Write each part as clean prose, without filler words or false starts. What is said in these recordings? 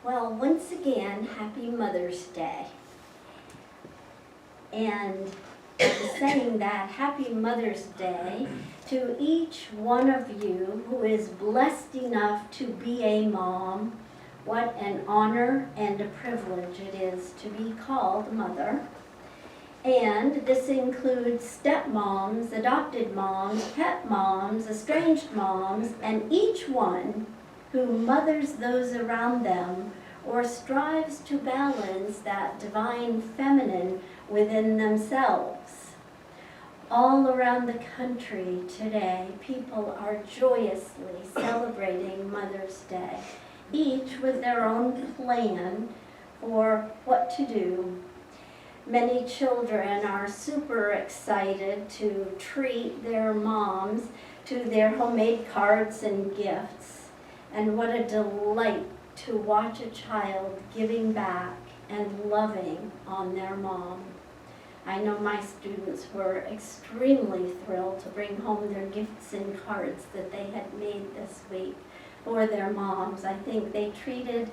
Well, once again, happy Mother's Day. And I'm saying that happy Mother's Day to each one of you who is blessed enough to be a mom. What an honor and a privilege it is to be called mother. And this includes stepmoms, adopted moms, pet moms, estranged moms, and each one who mothers those around them or strives to balance that divine feminine within themselves. All around the country today, people are joyously celebrating Mother's Day, each with their own plan for what to do. Many children are super excited to treat their moms to their homemade cards and gifts. And what a delight to watch a child giving back and loving on their mom. I know my students were extremely thrilled to bring home their gifts and cards that they had made this week for their moms. I think they treated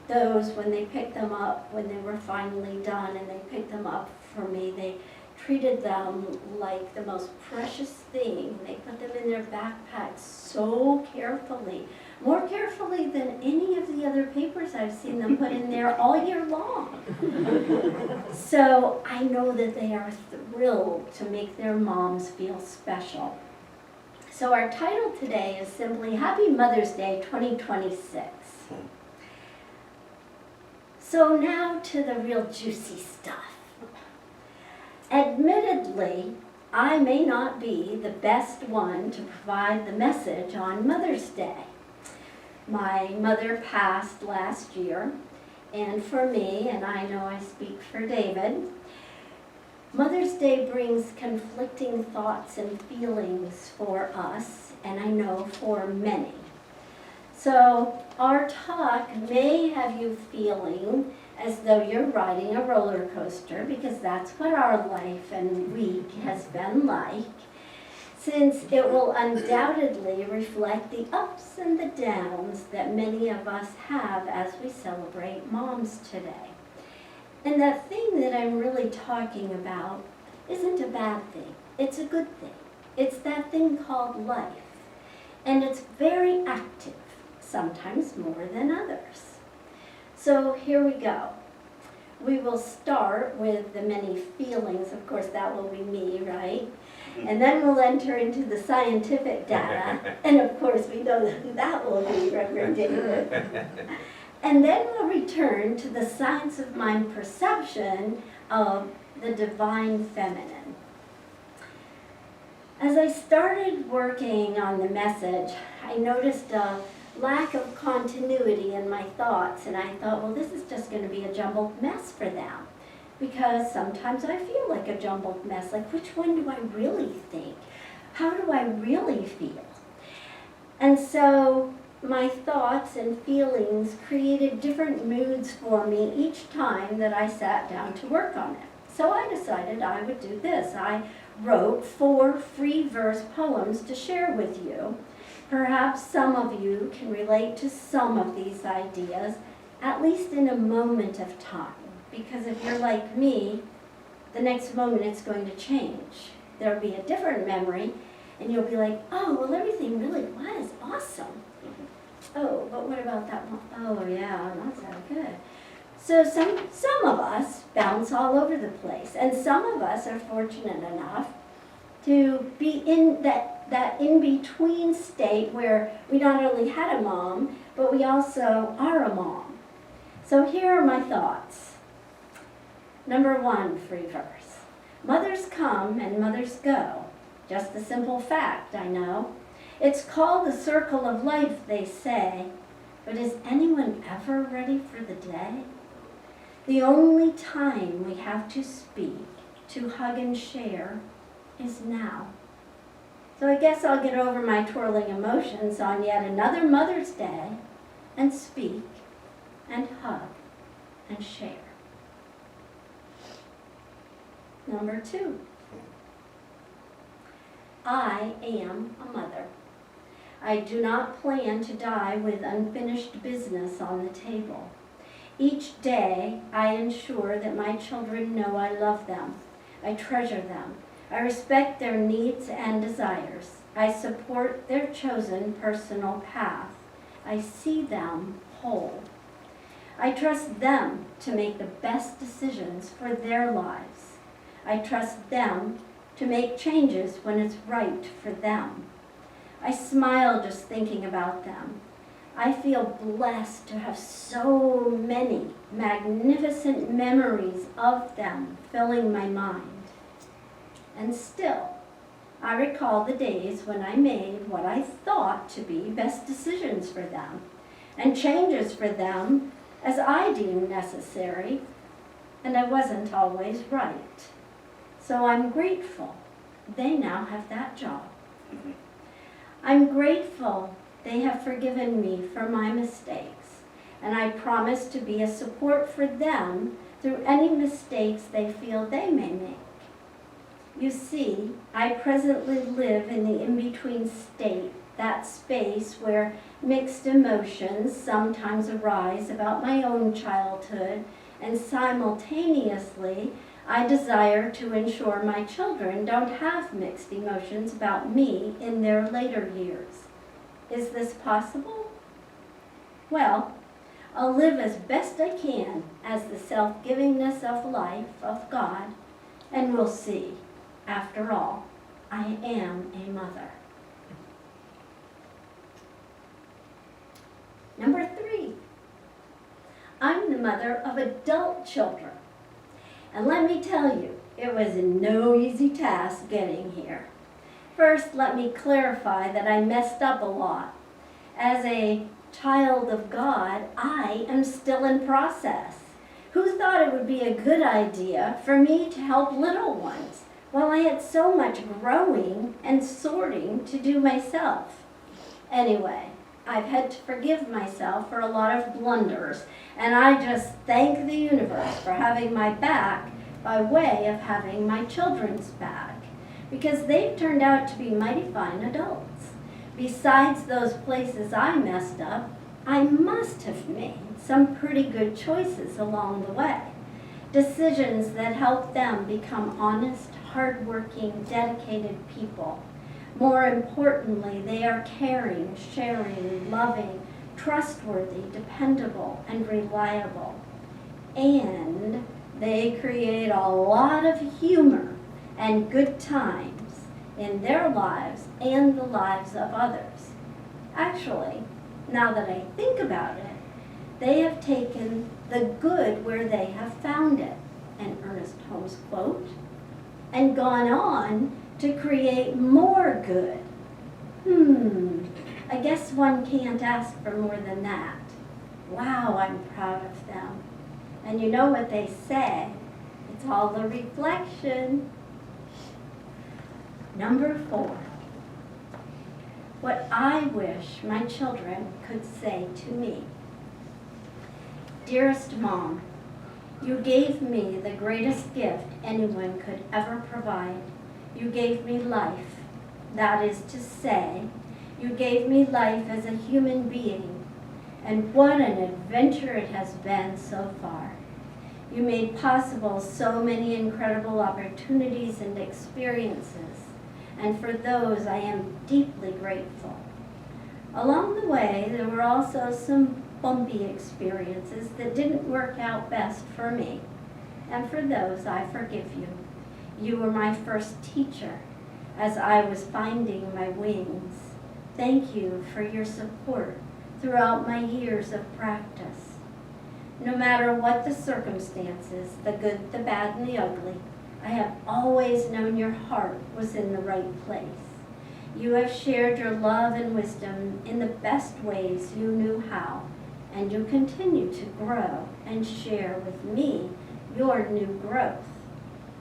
those when they picked them up, when they were finally done and they picked them up for me, they treated them like the most precious thing. They put them in their backpacks so carefully, more carefully than any of the other papers I've seen them put in there all year long. So I know that they are thrilled to make their moms feel special. So our title today is simply Happy Mother's Day 2026. So now to the real juicy stuff. Admittedly, I may not be the best one to provide the message on Mother's Day. My mother passed last year, and for me, and I know I speak for David, Mother's Day brings conflicting thoughts and feelings for us, and I know for many. So our talk may have you feeling as though you're riding a roller coaster, because that's what our life and week has been like, since it will undoubtedly reflect the ups and the downs that many of us have as we celebrate moms today. And that thing that I'm really talking about isn't a bad thing. It's a good thing. It's that thing called life. And it's very active, sometimes more than others. So here we go. We will start with the many feelings. Of course, that will be me, right? And then we'll enter into the scientific data. And of course, we know who that will be, Reverend David. And then we'll return to the science of mind perception of the divine feminine. As I started working on the message, I noticed a lack of continuity in my thoughts, and I thought, well, this is just going to be a jumbled mess for them, because sometimes I feel like a jumbled mess, like which one do I really think? How do I really feel? And so my thoughts and feelings created different moods for me each time that I sat down to work on it. So I decided I would do this. I wrote 4 free verse poems to share with you. Perhaps some of you can relate to some of these ideas, at least in a moment of time. Because if you're like me, the next moment it's going to change. There'll be a different memory, and you'll be like, oh, well, everything really was awesome. Oh, but what about that one? Oh, yeah, not so good. So some of us bounce all over the place, and some of us are fortunate enough to be in that in-between state where we not only had a mom, but we also are a mom. So here are my thoughts. Number 1, free verse. Mothers come and mothers go. Just a simple fact, I know. It's called the circle of life, they say, but is anyone ever ready for the day? The only time we have to speak, to hug and share, is now. So I guess I'll get over my twirling emotions on yet another Mother's Day and speak and hug and share. Number 2. I am a mother. I do not plan to die with unfinished business on the table. Each day, I ensure that my children know I love them. I treasure them. I respect their needs and desires. I support their chosen personal path. I see them whole. I trust them to make the best decisions for their lives. I trust them to make changes when it's right for them. I smile just thinking about them. I feel blessed to have so many magnificent memories of them filling my mind. And still, I recall the days when I made what I thought to be best decisions for them and changes for them as I deemed necessary, and I wasn't always right. So I'm grateful they now have that job. I'm grateful they have forgiven me for my mistakes, and I promise to be a support for them through any mistakes they feel they may make. You see, I presently live in the in-between state, that space where mixed emotions sometimes arise about my own childhood, and simultaneously, I desire to ensure my children don't have mixed emotions about me in their later years. Is this possible? Well, I'll live as best I can as the self-givingness of life of God, and we'll see. After all, I am a mother. Number 3, I'm the mother of adult children. And let me tell you, it was no easy task getting here. First, let me clarify that I messed up a lot. As a child of God, I am still in process. Who thought it would be a good idea for me to help little ones while I had so much growing and sorting to do myself? Anyway, I've had to forgive myself for a lot of blunders, and I just thank the universe for having my back by way of having my children's back, because they've turned out to be mighty fine adults. Besides those places I messed up, I must have made some pretty good choices along the way. Decisions that help them become honest, hardworking, dedicated people. More importantly, they are caring, sharing, loving, trustworthy, dependable, and reliable. And they create a lot of humor and good times in their lives and the lives of others. Actually, now that I think about it, they have taken the good where they have found it, an Ernest Holmes quote, and gone on to create more good. I guess one can't ask for more than that. Wow, I'm proud of them. And you know what they say, it's all the reflection. Number 4, what I wish my children could say to me. Dearest Mom, you gave me the greatest gift anyone could ever provide. You gave me life. That is to say, you gave me life as a human being. And what an adventure it has been so far. You made possible so many incredible opportunities and experiences, and for those I am deeply grateful. Along the way, there were also some bumpy experiences that didn't work out best for me, and for those I forgive you. You were my first teacher as I was finding my wings. Thank you for your support throughout my years of practice. No matter what the circumstances, the good, the bad, and the ugly, I have always known your heart was in the right place. You have shared your love and wisdom in the best ways you knew how, and you continue to grow and share with me your new growth.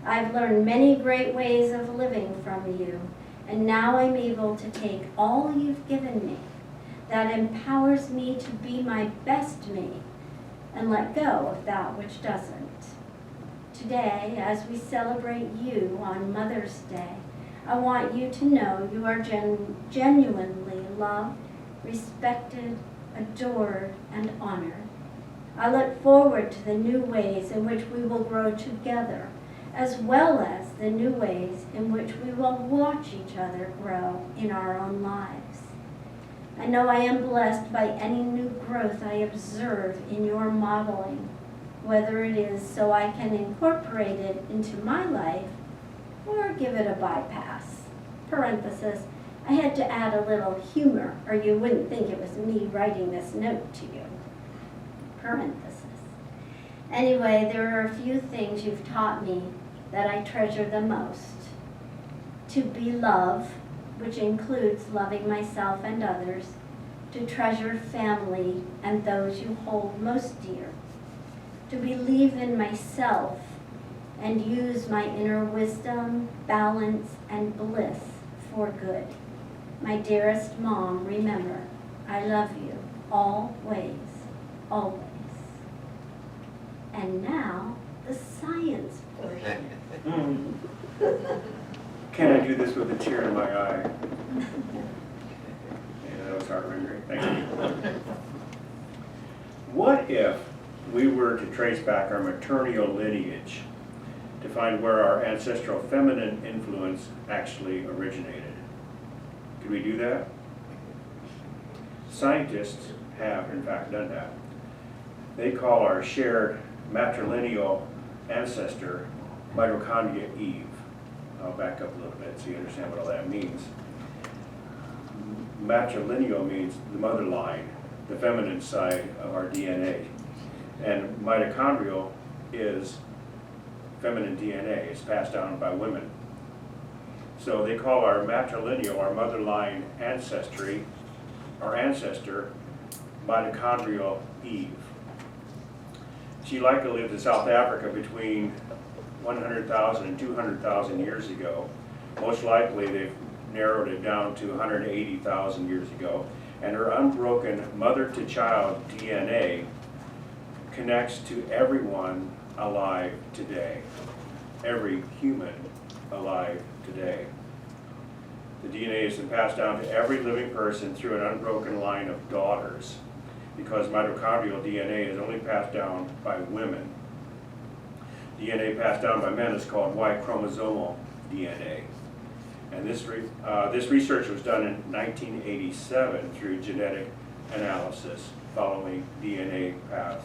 I've learned many great ways of living from you, and now I'm able to take all you've given me that empowers me to be my best me and let go of that which doesn't. Today, as we celebrate you on Mother's Day, I want you to know you are genuinely loved, respected, adored, and honored. I look forward to the new ways in which we will grow together, as well as the new ways in which we will watch each other grow in our own lives. I know I am blessed by any new growth I observe in your modeling, whether it is so I can incorporate it into my life or give it a bypass. Parenthesis, I had to add a little humor or you wouldn't think it was me writing this note to you. Parenthesis. Anyway, there are a few things you've taught me that I treasure the most. To be love, which includes loving myself and others, to treasure family and those you hold most dear, to believe in myself and use my inner wisdom, balance, and bliss for good. My dearest Mom, remember, I love you always, always. And now, the science portion. Can I do this with a tear in my eye? Yeah, that was heart-rending. Thank you. What if we were to trace back our maternal lineage to find where our ancestral feminine influence actually originated? Could we do that? Scientists have, in fact, done that. They call our shared matrilineal ancestor mitochondria Eve. I'll back up a little bit so you understand what all that means. Matrilineal means the mother line, the feminine side of our DNA. And mitochondrial is feminine DNA. It's passed down by women. So they call our matrilineal, our mother line ancestry, our ancestor, mitochondrial Eve. She likely lived in South Africa between 100,000 and 200,000 years ago. Most likely they've narrowed it down to 180,000 years ago. And her unbroken mother-to-child DNA connects to everyone alive today. Every human alive today. The DNA has been passed down to every living person through an unbroken line of daughters, because mitochondrial DNA is only passed down by women. DNA passed down by men is called Y chromosomal DNA. And this research was done in 1987 through genetic analysis following DNA paths.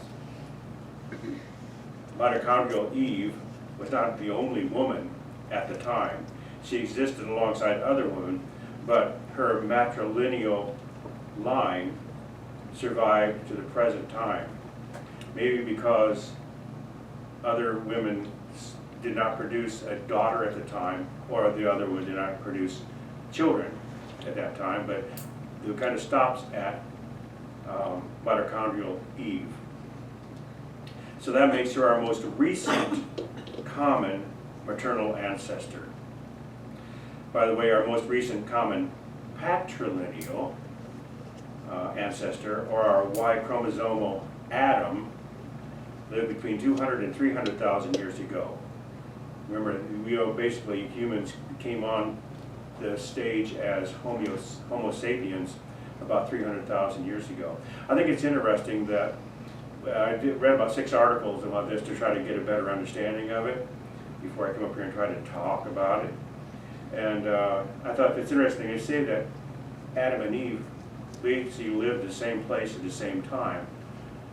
Mitochondrial Eve was not the only woman at the time. She existed alongside other women, but her matrilineal line survived to the present time. Maybe because other women did not produce a daughter at the time, or the other one did not produce children at that time, but it kind of stops at mitochondrial Eve. So that makes her our most recent common maternal ancestor. By the way, our most recent common patrilineal ancestor, or our Y chromosomal Adam, lived between 200 and 300,000 years ago. Remember, basically humans came on the stage as Homo sapiens about 300,000 years ago. I think it's interesting that I read about 6 articles about this to try to get a better understanding of it before I come up here and try to talk about it. And I thought it's interesting. They say that Adam and Eve basically lived the same place at the same time,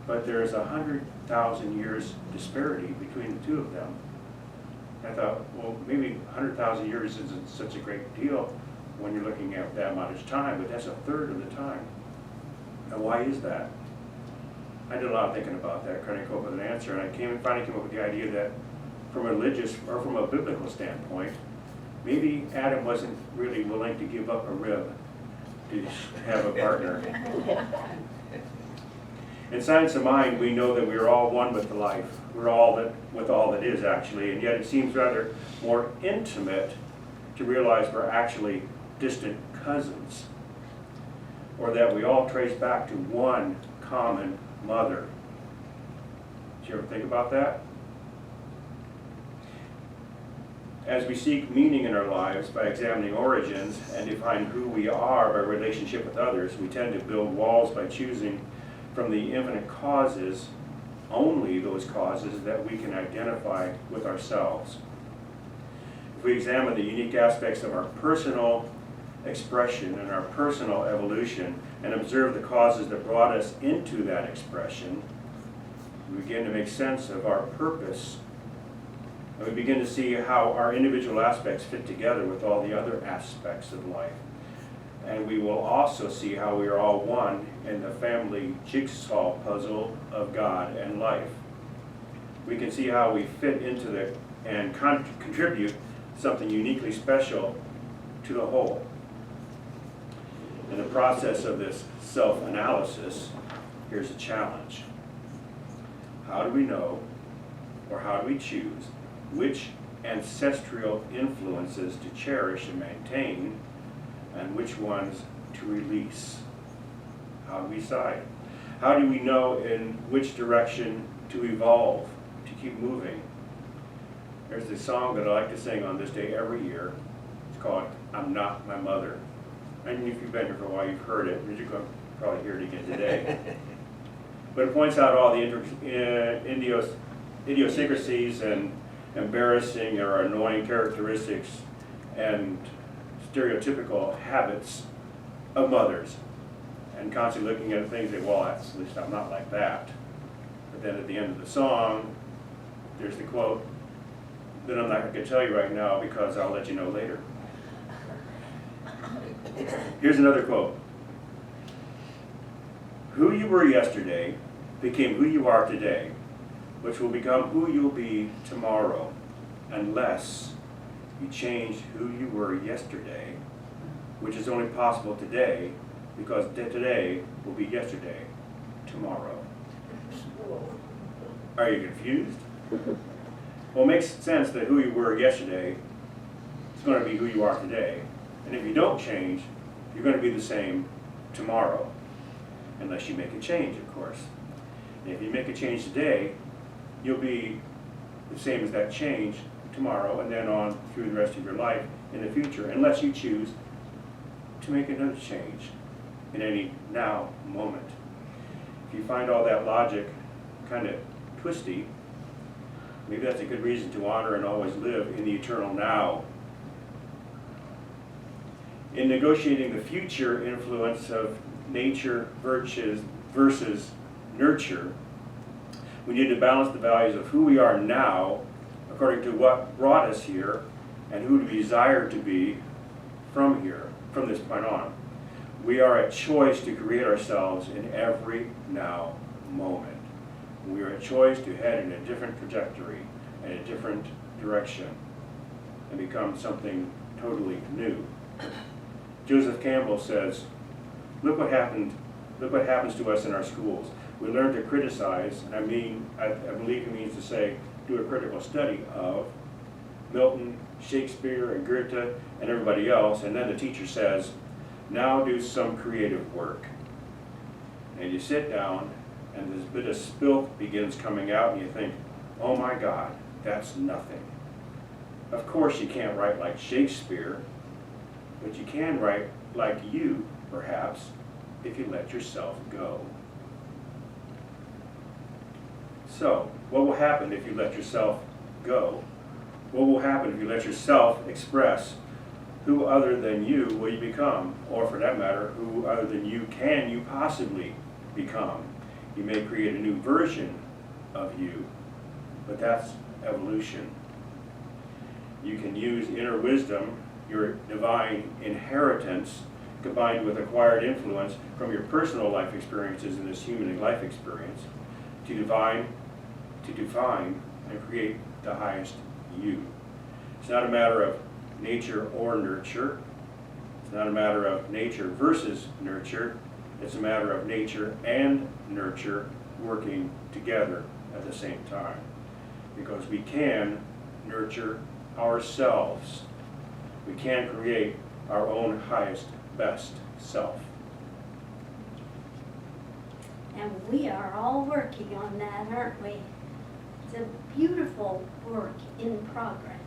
but there's 100,000 years disparity between the two of them. I thought, well, maybe 100,000 years isn't such a great deal when you're looking at that much time, but that's a third of the time. Now, why is that? I did a lot of thinking about that, trying to come up with an answer, and I finally came up with the idea that from a religious or from a biblical standpoint, maybe Adam wasn't really willing to give up a rib to have a partner. In Science of Mind, we know that we are all one with the life. We're all with all that is, actually, and yet it seems rather more intimate to realize we're actually distant cousins, or that we all trace back to one common mother. Did you ever think about that? As we seek meaning in our lives by examining origins and define who we are by relationship with others, we tend to build walls by choosing from the infinite causes only those causes that we can identify with ourselves. If we examine the unique aspects of our personal expression and our personal evolution and observe the causes that brought us into that expression, we begin to make sense of our purpose, and we begin to see how our individual aspects fit together with all the other aspects of life. And we will also see how we are all one in the family jigsaw puzzle of God and life. We can see how we fit into and contribute something uniquely special to the whole. In the process of this self-analysis, here's a challenge. How do we know, or how do we choose, which ancestral influences to cherish and maintain, and which ones to release? How do we decide? How do we know in which direction to evolve, to keep moving? There's this song that I like to sing on this day every year. It's called "I'm Not My Mother." And if you've been here for a while, you've heard it, but you're going to probably hear it again today. But it points out all the idiosyncrasies and embarrassing or annoying characteristics and stereotypical habits of mothers, and constantly looking at things and say, well, at least I'm not like that. But then at the end of the song, there's the quote that I'm not going to tell you right now because I'll let you know later. Here's another quote. Who you were yesterday became who you are today, which will become who you'll be tomorrow, unless you change who you were yesterday, which is only possible today, because today will be yesterday tomorrow. Are you confused? Well, it makes sense that who you were yesterday is going to be who you are today. And if you don't change, you're going to be the same tomorrow, unless you make a change, of course. And if you make a change today, you'll be the same as that change tomorrow, and then on through the rest of your life in the future, unless you choose to make another change in any now moment. If you find all that logic kind of twisty, maybe that's a good reason to honor and always live in the eternal now. In negotiating the future influence of nature versus nurture, we need to balance the values of who we are now according to what brought us here and who we desire to be from this point on. We are at choice to create ourselves in every now moment. We are at choice to head in a different trajectory and a different direction and become something totally new. Joseph Campbell says, look what happens to us in our schools. We learn to criticize, and I believe he means to say, do a critical study of Milton, Shakespeare, and Goethe, and everybody else, and then the teacher says, now do some creative work. And you sit down, and this bit of spilth begins coming out, and you think, oh my God, that's nothing. Of course you can't write like Shakespeare, but you can write like you, perhaps, if you let yourself go. So, what will happen if you let yourself go? What will happen if you let yourself express who other than you will you become? Or for that matter, who other than you can you possibly become? You may create a new version of you, but that's evolution. You can use inner wisdom, your divine inheritance, combined with acquired influence from your personal life experiences in this human life experience, to define and create the highest you. It's not a matter of nature or nurture. It's not a matter of nature versus nurture. It's a matter of nature and nurture working together at the same time. Because we can nurture ourselves. We can create our own highest, best self. And we are all working on that, aren't we? It's a beautiful work in progress.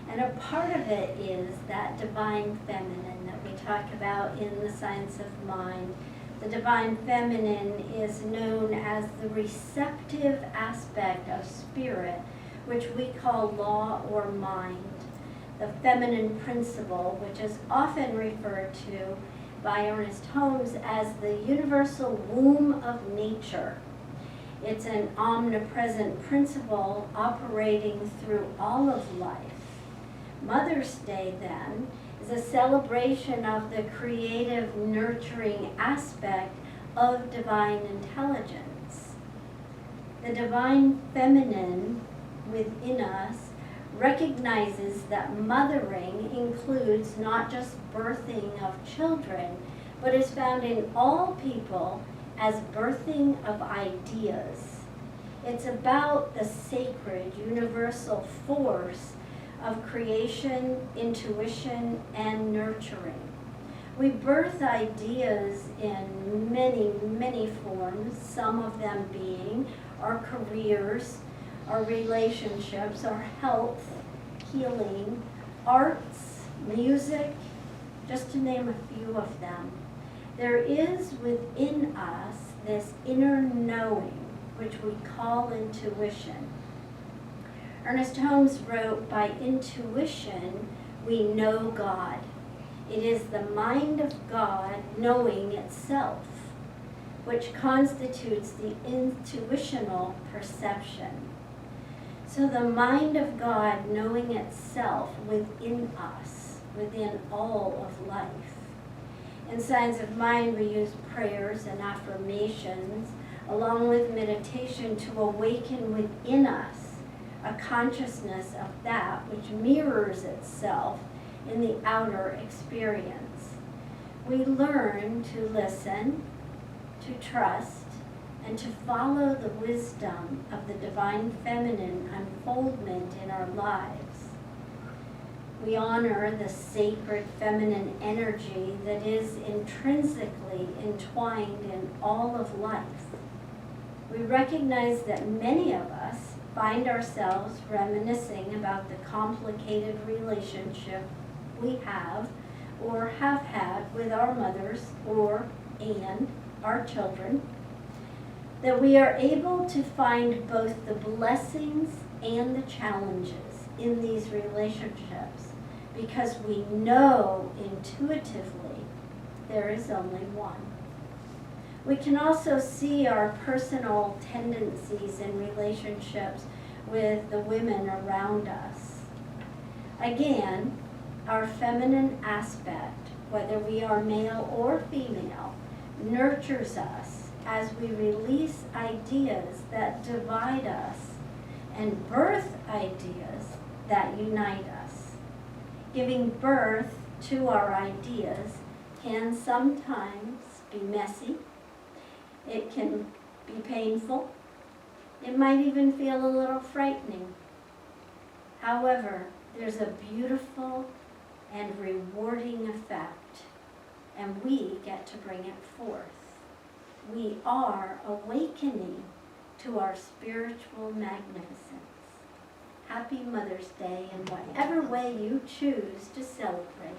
And a part of it is that divine feminine that we talk about in the science of mind, The divine feminine is known as the receptive aspect of spirit, which we call law or mind. The feminine principle, which is often referred to by Ernest Holmes as the universal womb of nature. It's an omnipresent principle operating through all of life. Mother's Day, then, is a celebration of the creative, nurturing aspect of divine intelligence. The divine feminine within us recognizes that mothering includes not just birthing of children, but is found in all people as birthing of ideas. It's about the sacred, universal force of creation, intuition, and nurturing. We birth ideas in many, many forms, some of them being our careers, our relationships, our health, healing, arts, music, just to name a few of them. There is within us this inner knowing, which we call intuition. Ernest Holmes wrote, "By intuition, we know God. It is the mind of God knowing itself, which constitutes the intuitional perception." So the mind of God knowing itself within us, within all of life. In Signs of Mind, we use prayers and affirmations along with meditation to awaken within us a consciousness of that which mirrors itself in the outer experience. We learn to listen, to trust, and to follow the wisdom of the divine feminine unfoldment in our lives. We honor the sacred feminine energy that is intrinsically entwined in all of life. We recognize that many of us find ourselves reminiscing about the complicated relationship we have or have had with our mothers and our children, that we are able to find both the blessings and the challenges in these relationships because we know intuitively there is only one. We can also see our personal tendencies in relationships with the women around us. Again, our feminine aspect, whether we are male or female, nurtures us as we release ideas that divide us and birth ideas that unite us. Giving birth to our ideas can sometimes be messy. It can be painful. It might even feel a little frightening. However, there's a beautiful and rewarding effect, and we get to bring it forth. We are awakening to our spiritual magnificence. Happy Mother's Day in whatever way you choose to celebrate.